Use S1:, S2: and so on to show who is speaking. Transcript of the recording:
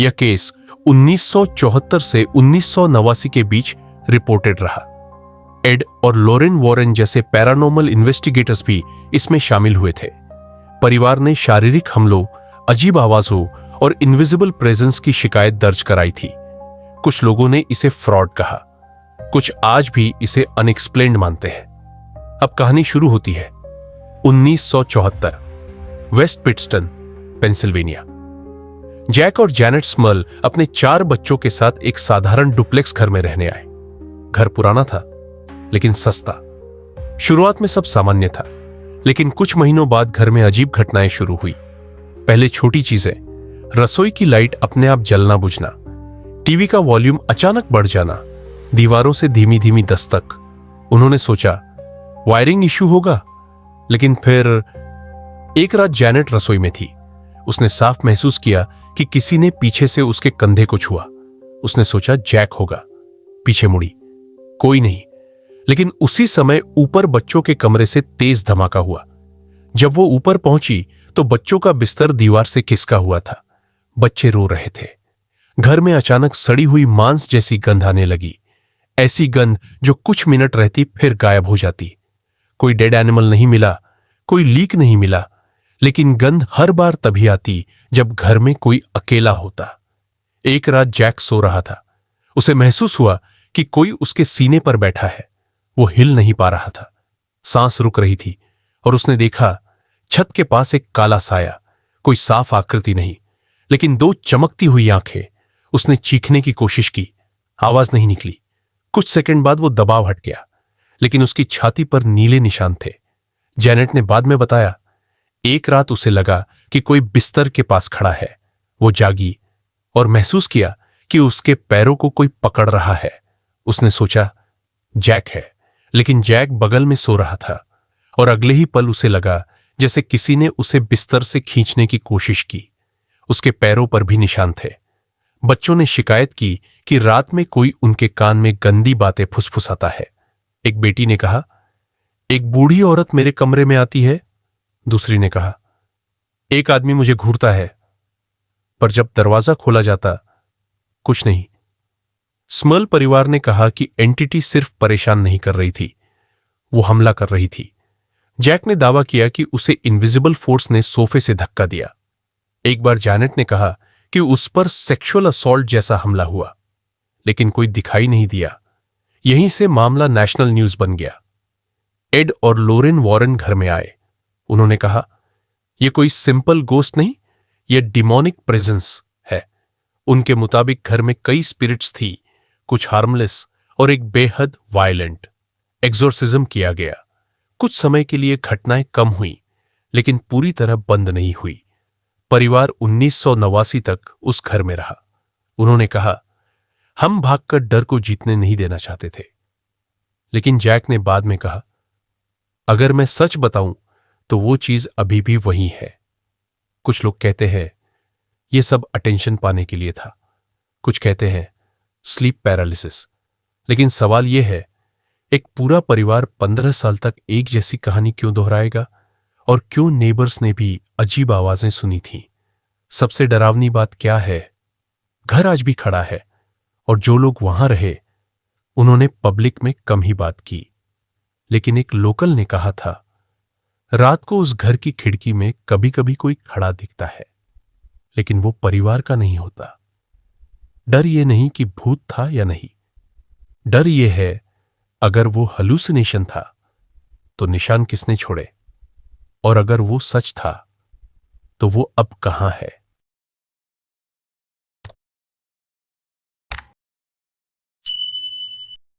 S1: यह केस 1974 से 1989 के बीच रिपोर्टेड रहा। एड और लोरेन वॉरेन जैसे पैरानॉर्मल इन्वेस्टिगेटर्स भी इसमें शामिल हुए थे। परिवार ने शारीरिक हमलों, अजीब आवाजों और इनविजिबल प्रेजेंस की शिकायत दर्ज कराई थी। कुछ लोगों ने इसे फ्रॉड कहा, कुछ आज भी इसे अनएक्सप्लेन्ड मानते हैं। अब कहानी शुरू होती है 1974, वेस्ट पिट्सटन, पेंसिल्वेनिया। जैक और जैनेट स्मर्ल अपने 4 बच्चों के साथ एक साधारण डुप्लेक्स घर में रहने आए। घर पुराना था लेकिन सस्ता। शुरुआत में सब सामान्य था, लेकिन कुछ महीनों बाद घर में अजीब घटनाएं शुरू हुई। पहले छोटी चीजें, रसोई की लाइट अपने आप जलना बुझना, टीवी का वॉल्यूम अचानक बढ़ जाना, दीवारों से धीमी धीमी दस्तक। उन्होंने सोचा वायरिंग इश्यू होगा, लेकिन फिर एक रात जैनेट रसोई में थी। उसने साफ महसूस किया कि किसी ने पीछे से उसके कंधे को छुआ। उसने सोचा जैक होगा। पीछे मुड़ी, कोई नहीं। लेकिन उसी समय ऊपर बच्चों के कमरे से तेज धमाका हुआ। जब वो ऊपर पहुंची तो बच्चों का बिस्तर दीवार से खिसका हुआ था। बच्चे रो रहे थे। घर में अचानक सड़ी हुई मांस जैसी गंध आने लगी, ऐसी गंध जो कुछ मिनट रहती फिर गायब हो जाती। कोई डेड एनिमल नहीं मिला, कोई लीक नहीं मिला, लेकिन गंध हर बार तभी आती जब घर में कोई अकेला होता। एक रात जैक सो रहा था। उसे महसूस हुआ कि कोई उसके सीने पर बैठा है। वो हिल नहीं पा रहा था, सांस रुक रही थी, और उसने देखा छत के पास एक काला साया। कोई साफ आकृति नहीं, लेकिन 2 चमकती हुई आंखें। उसने चीखने की कोशिश की, आवाज नहीं निकली। कुछ सेकंड बाद वो दबाव हट गया, लेकिन उसकी छाती पर नीले निशान थे। जैनेट ने बाद में बताया, एक रात उसे लगा कि कोई बिस्तर के पास खड़ा है। वो जागी और महसूस किया कि उसके पैरों को कोई पकड़ रहा है। उसने सोचा जैक है, लेकिन जैक बगल में सो रहा था, और अगले ही पल उसे लगा जैसे किसी ने उसे बिस्तर से खींचने की कोशिश की। उसके पैरों पर भी निशान थे। बच्चों ने शिकायत की कि रात में कोई उनके कान में गंदी बातें फुसफुसाता है। एक बेटी ने कहा, एक बूढ़ी औरत मेरे कमरे में आती है। दूसरी ने कहा, एक आदमी मुझे घूरता है, पर जब दरवाजा खोला जाता कुछ नहीं। स्मर्ल परिवार ने कहा कि एंटिटी सिर्फ परेशान नहीं कर रही थी, वो हमला कर रही थी। जैक ने दावा किया कि उसे इनविजिबल फोर्स ने सोफे से धक्का दिया। एक बार जैनेट ने कहा कि उस पर सेक्सुअल असॉल्ट जैसा हमला हुआ, लेकिन कोई दिखाई नहीं दिया। यहीं से मामला नेशनल न्यूज बन गया। एड और लोरेन वॉरेन घर में आए। उन्होंने कहा, यह कोई सिंपल गोस्ट नहीं, यह डिमोनिक प्रेजेंस है। उनके मुताबिक घर में कई स्पिरिट्स थी, कुछ हार्मलेस और एक बेहद वायलेंट। एक्सोर्सिज्म किया गया। कुछ समय के लिए घटनाएं कम हुई, लेकिन पूरी तरह बंद नहीं हुई। परिवार 1989 तक उस घर में रहा। उन्होंने कहा, हम भागकर डर को जीतने नहीं देना चाहते थे। लेकिन जैक ने बाद में कहा, अगर मैं सच बताऊं तो वो चीज अभी भी वही है। कुछ लोग कहते हैं यह सब अटेंशन पाने के लिए था, कुछ कहते हैं स्लीप पैरालिसिस। लेकिन सवाल यह है, एक पूरा परिवार 15 साल तक एक जैसी कहानी क्यों दोहराएगा? और क्यों नेबर्स ने भी अजीब आवाजें सुनी थीं? सबसे डरावनी बात क्या है, घर आज भी खड़ा है, और जो लोग वहां रहे उन्होंने पब्लिक में कम ही बात की। लेकिन एक लोकल ने कहा था, रात को उस घर की खिड़की में कभी कभी कोई खड़ा दिखता है, लेकिन वो परिवार का नहीं होता। डर ये नहीं कि भूत था या नहीं, डर ये है अगर वो हलुसिनेशन था तो निशान किसने छोड़े, और अगर वो सच था तो वो अब कहां है।